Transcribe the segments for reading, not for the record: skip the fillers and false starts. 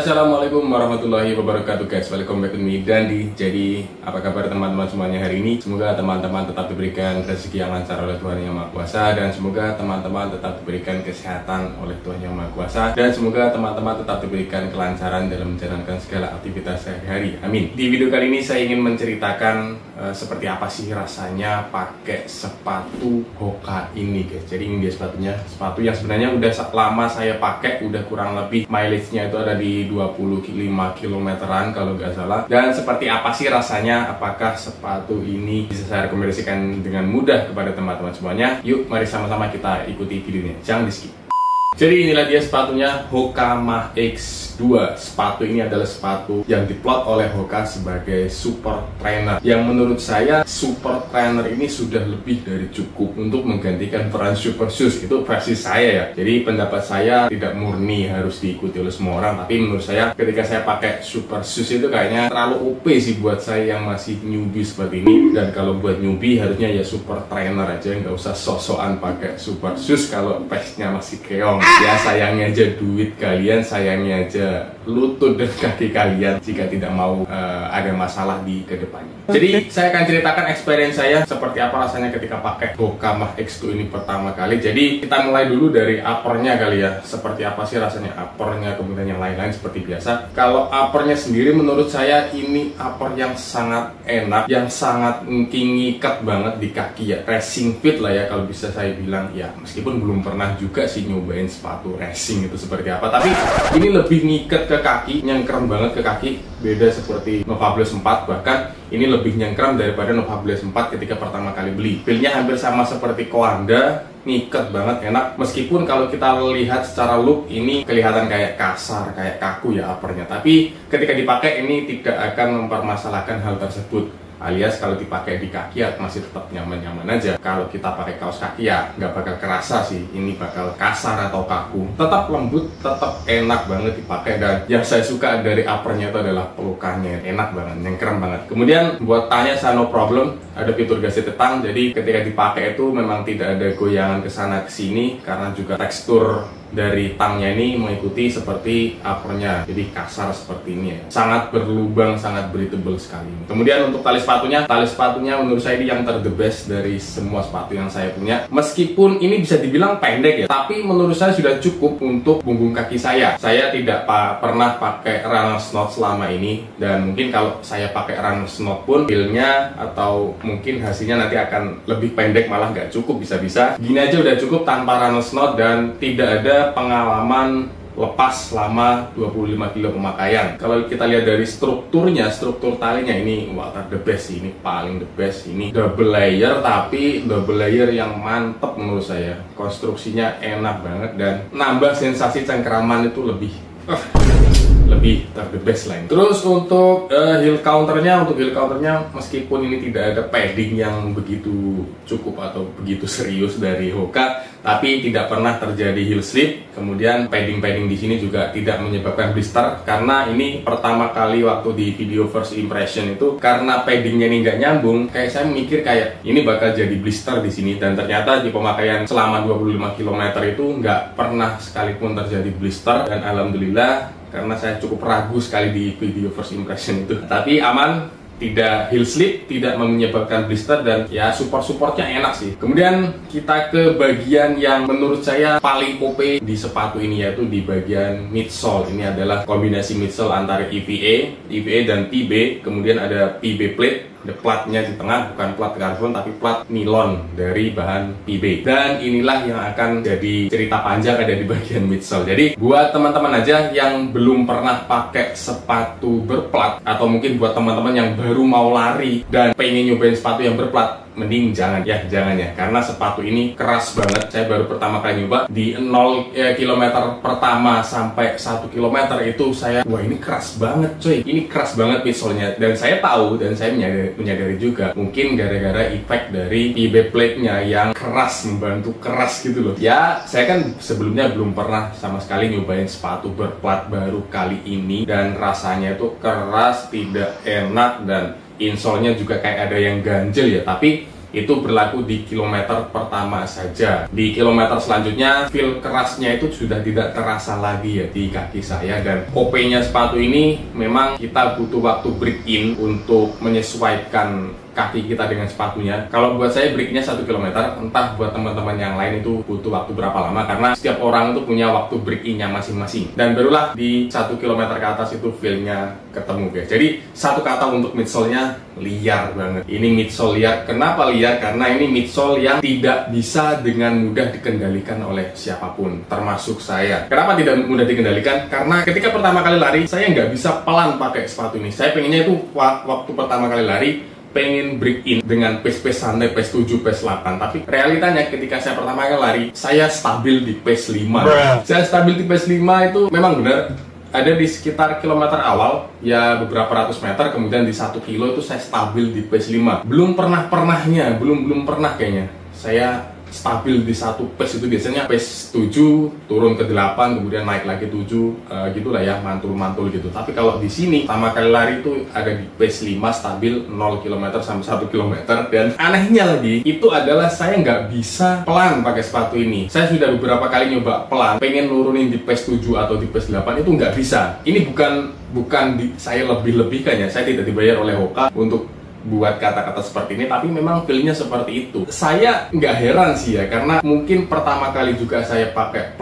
Assalamualaikum warahmatullahi wabarakatuh guys. Welcome back to me Dandi. Jadi apa kabar teman-teman semuanya hari ini? Semoga teman-teman tetap diberikan rezeki yang lancar oleh Tuhan Yang Maha Kuasa, dan semoga teman-teman tetap diberikan kesehatan oleh Tuhan Yang Maha Kuasa, dan semoga teman-teman tetap diberikan kelancaran dalam menjalankan segala aktivitas sehari-hari. Amin. Di video kali ini saya ingin menceritakan seperti apa sih rasanya pakai sepatu Hoka ini guys. Jadi ini dia sepatunya, sepatu yang sebenarnya udah lama saya pakai, udah kurang lebih mileage-nya itu ada di 25 kilometeran kalau nggak salah. Dan seperti apa sih rasanya, apakah sepatu ini bisa saya rekomendasikan dengan mudah kepada teman-teman semuanya? Yuk mari sama-sama kita ikuti videonya, jangan di skip. Jadi inilah dia sepatunya, Hoka Mach X2. Sepatu ini adalah sepatu yang diplot oleh Hoka sebagai super trainer, yang menurut saya super trainer ini sudah lebih dari cukup untuk menggantikan peran super shoes. Itu versi saya ya. Jadi pendapat saya tidak murni harus diikuti oleh semua orang, tapi menurut saya ketika saya pakai super shoes itu kayaknya terlalu OP sih buat saya yang masih newbie seperti ini. Dan kalau buat newbie harusnya ya super trainer aja, nggak usah sok-sokan pakai super shoes kalau pace-nya masih keong. Ya sayangnya aja duit kalian, sayangnya aja lutut dan kaki kalian jika tidak mau ada masalah di kedepannya. Jadi saya akan ceritakan experience saya seperti apa rasanya ketika pakai Hoka Mach X2 ini pertama kali. Jadi kita mulai dulu dari uppernya kali ya. Seperti apa sih rasanya uppernya, kemudian yang lain-lain seperti biasa. Kalau uppernya sendiri menurut saya ini upper yang sangat enak, yang sangat ngikat banget di kaki ya. Racing fit lah ya kalau bisa saya bilang ya. Meskipun belum pernah juga sih nyobain sepatu racing itu seperti apa, tapi ini lebih ngikat ke kaki, nyengkrem banget ke kaki. Beda seperti Nova Blast 4, bahkan ini lebih nyengkrem daripada Nova Blast 4 ketika pertama kali beli. Feel-nya hampir sama seperti Coanda, ngikat banget, enak. Meskipun kalau kita lihat secara look ini kelihatan kayak kasar, kayak kaku ya uppernya, tapi ketika dipakai ini tidak akan mempermasalahkan hal tersebut. Alias kalau dipakai di kaki ya masih tetap nyaman-nyaman aja. Kalau kita pakai kaos kaki ya nggak bakal kerasa sih ini bakal kasar atau kaku. Tetap lembut, tetap enak banget dipakai. Dan yang saya suka dari uppernya itu adalah pelukannya, enak banget, nyengkrem banget. Kemudian buat tanya saya no problem, ada fitur gasket tang. Jadi ketika dipakai itu memang tidak ada goyangan kesana kesini karena juga tekstur dari tangnya ini mengikuti seperti uppernya, jadi kasar seperti ini ya. Sangat berlubang, sangat breathable sekali. Kemudian untuk tali sepatunya menurut saya ini yang the best dari semua sepatu yang saya punya. Meskipun ini bisa dibilang pendek ya, tapi menurut saya sudah cukup untuk punggung kaki saya. Saya tidak pernah pakai runners knot selama ini, dan mungkin kalau saya pakai runners knot pun feel-nya atau mungkin hasilnya nanti akan lebih pendek, malah nggak cukup, bisa-bisa gini aja udah cukup tanpa runners knot, dan tidak ada pengalaman lepas selama 25 kilo pemakaian. Kalau kita lihat dari strukturnya, struktur talinya ini wah the best sih, ini paling the best. Ini double layer, tapi double layer yang mantep menurut saya. Konstruksinya enak banget dan nambah sensasi cengkeraman itu lebih the best lain. Terus untuk heel counternya, meskipun ini tidak ada padding yang begitu cukup atau begitu serius dari Hoka, tapi tidak pernah terjadi heel slip. Kemudian padding di sini juga tidak menyebabkan blister, karena ini pertama kali waktu di video first impression itu karena paddingnya ini nggak nyambung, kayak saya mikir kayak ini bakal jadi blister di sini, dan ternyata di pemakaian selama 25 km itu nggak pernah sekalipun terjadi blister, dan alhamdulillah. Karena saya cukup ragu sekali di video first impression itu, tapi aman, tidak heel slip, tidak menyebabkan blister, dan ya supportnya enak sih. Kemudian kita ke bagian yang menurut saya paling OP di sepatu ini, yaitu di bagian midsole. Ini adalah kombinasi midsole antara EVA dan PB. Kemudian ada PB plate. Ada platnya di tengah, bukan plat karbon tapi plat nilon dari bahan PB. Dan inilah yang akan jadi cerita panjang ada di bagian midsole. Jadi buat teman-teman aja yang belum pernah pakai sepatu berplat, atau mungkin buat teman-teman yang baru mau lari dan pengen nyobain sepatu yang berplat, mending jangan ya, karena sepatu ini keras banget. Saya baru pertama kali nyoba di 0 km pertama sampai 1 km itu saya, wah ini keras banget coy, ini keras banget midsolenya. Dan saya tahu, dan saya menyadari juga mungkin gara-gara efek dari PB plate-nya yang keras, membantu keras gitu loh. Ya saya kan sebelumnya belum pernah sama sekali nyobain sepatu berplat, baru kali ini, dan rasanya itu keras, tidak enak, dan insole-nya juga kayak ada yang ganjel ya. Tapi Itu berlaku di kilometer pertama saja. Di kilometer selanjutnya feel kerasnya itu sudah tidak terasa lagi ya di kaki saya. Dan OP-nya sepatu ini memang kita butuh waktu break in untuk menyesuaikan kaki kita dengan sepatunya. Kalau buat saya breaknya 1 km, entah buat teman-teman yang lain itu butuh waktu berapa lama, karena setiap orang itu punya waktu break in-nya masing-masing. Dan barulah di 1 km ke atas itu feel-nya ketemu guys. Jadi satu kata untuk midsole-nya, liar banget. Ini midsole liar. Kenapa liar? Karena ini midsole yang tidak bisa dengan mudah dikendalikan oleh siapapun, termasuk saya. Kenapa tidak mudah dikendalikan? Karena ketika pertama kali lari, saya nggak bisa pelan pakai sepatu ini. Saya pengennya itu waktu pertama kali lari pengen break in dengan pace santai, pace 7, pace 8. Tapi realitanya ketika saya pertama kali lari, saya stabil di pace 5. Saya stabil di pace 5 itu memang benar ada di sekitar kilometer awal, ya beberapa ratus meter, kemudian di 1 kilo itu saya stabil di pace 5. Belum pernah kayaknya saya stabil di satu pace. Itu biasanya pace 7 turun ke 8 kemudian naik lagi 7, gitulah ya, mantul-mantul gitu. Tapi kalau di sini pertama kali lari itu ada di pace 5 stabil 0 km sampai 1 km. Dan anehnya lagi itu adalah saya nggak bisa pelan pakai sepatu ini. Saya sudah beberapa kali nyoba pelan, pengen nurunin di pace 7 atau di pace 8 itu nggak bisa. Ini bukan saya lebih-lebihkan ya, saya tidak dibayar oleh Hoka untuk buat kata-kata seperti ini, tapi memang feel-nya seperti itu. Saya nggak heran sih ya, karena mungkin pertama kali juga saya pakai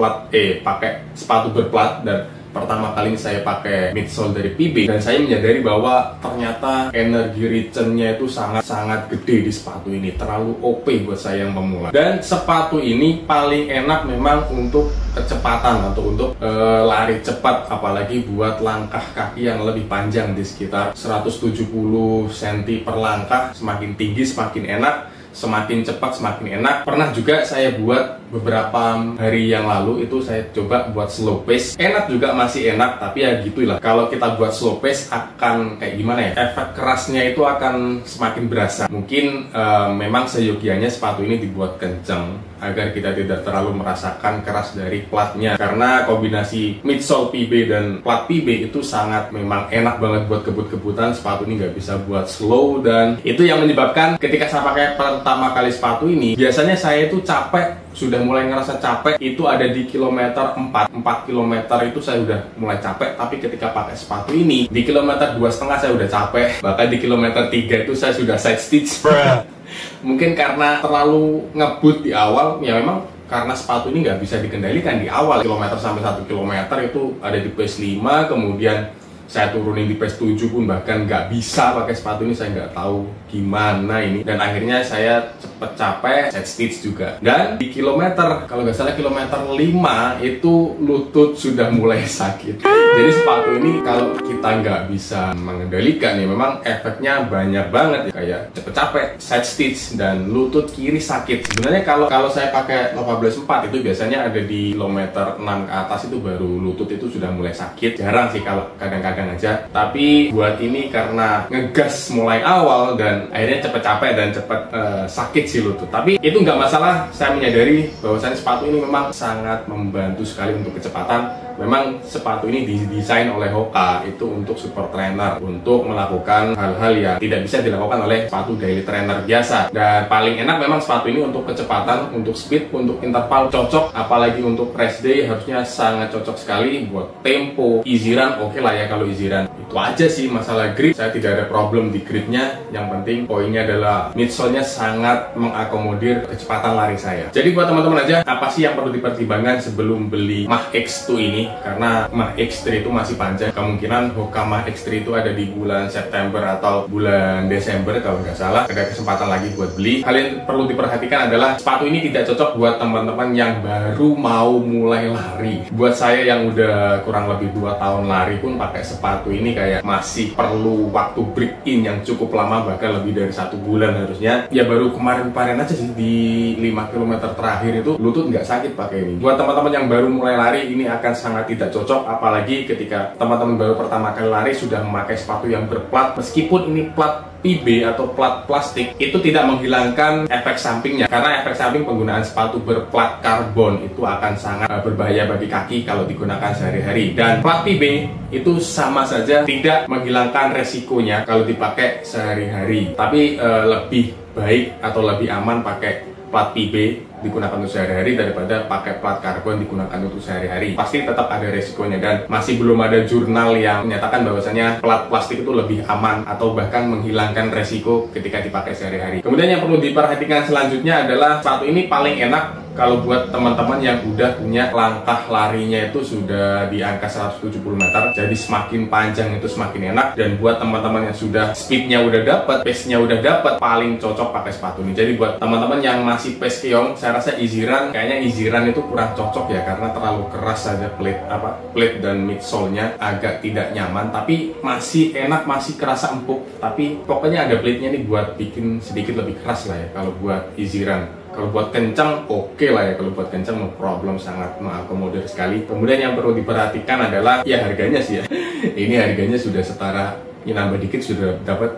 pakai sepatu berplat, dan pertama kali saya pakai midsole dari PB, dan saya menyadari bahwa ternyata energi return-nya itu sangat gede di sepatu ini, terlalu OP buat saya yang pemula. Dan sepatu ini paling enak memang untuk kecepatan atau untuk lari cepat, apalagi buat langkah kaki yang lebih panjang di sekitar 170 cm per langkah. Semakin tinggi semakin enak, semakin cepat semakin enak. Pernah juga saya buat beberapa hari yang lalu, itu saya coba buat slow pace. Enak juga, masih enak, tapi ya gitulah. Kalau kita buat slow pace akan kayak gimana ya, efek kerasnya itu akan semakin berasa. Mungkin memang seyogianya sepatu ini dibuat kencang agar kita tidak terlalu merasakan keras dari platnya, karena kombinasi midsole PB dan plat PB itu sangat memang enak banget buat kebut-kebutan. Sepatu ini nggak bisa buat slow, dan itu yang menyebabkan ketika saya pakai pertama kali sepatu ini, biasanya saya itu capek, sudah mulai ngerasa capek itu ada di kilometer 4 km itu saya udah mulai capek. Tapi ketika pakai sepatu ini di kilometer 2,5 saya udah capek, bahkan di kilometer 3 itu saya sudah side stitch. Mungkin karena terlalu ngebut di awal, ya memang karena sepatu ini nggak bisa dikendalikan di awal. Kilometer sampai 1 km itu ada di pace 5, kemudian saya turunin di pace 7 pun bahkan nggak bisa pakai sepatu ini. Saya nggak tahu gimana ini, dan akhirnya saya cepet capek, side stitch juga. Dan di kilometer, kalau nggak salah kilometer 5 itu lutut sudah mulai sakit. Jadi sepatu ini kalau kita nggak bisa mengendalikan ya memang efeknya banyak banget ya, kayak cepet capek, side stitch, dan lutut kiri sakit. Sebenarnya kalau saya pakai Nova Blast 4 itu biasanya ada di kilometer 6 ke atas itu baru lutut itu sudah mulai sakit. Jarang sih, kalau kadang-kadang aja. Tapi buat ini karena ngegas mulai awal dan akhirnya cepet capek dan cepet sakit sih lutut. Tapi itu nggak masalah. Saya menyadari bahwasannya sepatu ini memang sangat membantu sekali untuk kecepatan. Memang sepatu ini didesain oleh Hoka itu untuk super trainer, untuk melakukan hal-hal yang tidak bisa dilakukan oleh sepatu daily trainer biasa. Dan paling enak memang sepatu ini untuk kecepatan, untuk speed, untuk interval cocok, apalagi untuk race day harusnya sangat cocok sekali. Buat tempo, easy run oke lah ya. Kalau easy run itu aja sih. Masalah grip saya tidak ada problem di gripnya. Yang penting poinnya adalah midsole-nya sangat mengakomodir kecepatan lari saya. Jadi buat teman-teman aja, apa sih yang perlu dipertimbangkan sebelum beli Mach X2 ini? Karena Mach X3 itu masih panjang. Kemungkinan Hoka Mach X3 itu ada di bulan September atau bulan Desember kalau nggak salah. Ada kesempatan lagi buat beli. Hal yang perlu diperhatikan adalah sepatu ini tidak cocok buat teman-teman yang baru mau mulai lari. Buat saya yang udah kurang lebih 2 tahun lari pun pakai sepatu ini kayak masih perlu waktu break in yang cukup lama, bahkan lebih dari 1 bulan harusnya. Ya baru kemarin-kemarin aja sih di 5 km terakhir itu lutut nggak sakit pakai ini. Buat teman-teman yang baru mulai lari, ini akan sangat sangat tidak cocok, apalagi ketika teman-teman baru pertama kali lari sudah memakai sepatu yang berplat. Meskipun ini plat PB atau plat plastik, itu tidak menghilangkan efek sampingnya, karena efek samping penggunaan sepatu berplat karbon itu akan sangat berbahaya bagi kaki kalau digunakan sehari-hari. Dan plat PB itu sama saja tidak menghilangkan resikonya kalau dipakai sehari-hari, tapi lebih baik atau lebih aman pakai plat PB digunakan untuk sehari-hari daripada pakai plat karbon digunakan untuk sehari-hari. Pasti tetap ada resikonya, dan masih belum ada jurnal yang menyatakan bahwasanya plat plastik itu lebih aman atau bahkan menghilangkan resiko ketika dipakai sehari-hari. Kemudian yang perlu diperhatikan selanjutnya adalah sepatu ini paling enak kalau buat teman-teman yang udah punya langkah larinya itu sudah di angka 170 meter, jadi semakin panjang itu semakin enak. Dan buat teman-teman yang sudah speednya udah dapat, pace-nya udah dapat, paling cocok pakai sepatu ini. Jadi buat teman-teman yang masih pace keong, saya rasa Easy Run, kayaknya Easy Run itu kurang cocok ya, karena terlalu keras saja plate dan midsole-nya agak tidak nyaman, tapi masih enak, masih kerasa empuk. Tapi pokoknya ada plate-nya nih buat bikin sedikit lebih keras lah ya kalau buat Easy Run. Kalau buat kencang oke lah ya, kalau buat kencang no problem, sangat mengakomodir sekali. Kemudian yang perlu diperhatikan adalah ya harganya sih ya. Ini harganya sudah setara, ya nambah dikit sudah dapat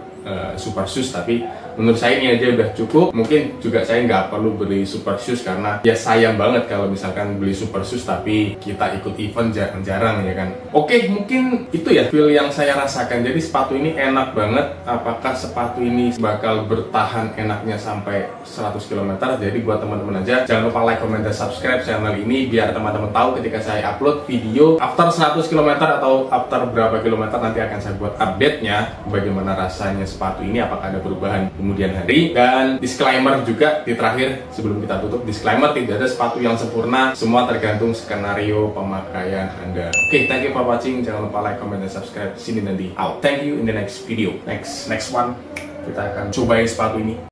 super shoes, tapi menurut saya ini aja udah cukup. Mungkin juga saya nggak perlu beli super shoes karena ya sayang banget kalau misalkan beli super shoes tapi kita ikut event jarang-jarang ya kan. Oke, mungkin itu ya feel yang saya rasakan. Jadi sepatu ini enak banget. Apakah sepatu ini bakal bertahan enaknya sampai 100 km? Jadi buat teman-teman aja jangan lupa like, comment, dan subscribe channel ini biar teman-teman tahu ketika saya upload video after 100 km atau after berapa kilometer, nanti akan saya buat update-nya bagaimana rasanya sepatu ini, apakah ada perubahan kemudian hari. Dan disclaimer juga di terakhir sebelum kita tutup, disclaimer tidak ada sepatu yang sempurna, semua tergantung skenario pemakaian Anda. Oke, thank you for watching, jangan lupa like, comment, dan subscribe. Sini nanti out. Thank you in the next video. Next one kita akan cobain sepatu ini.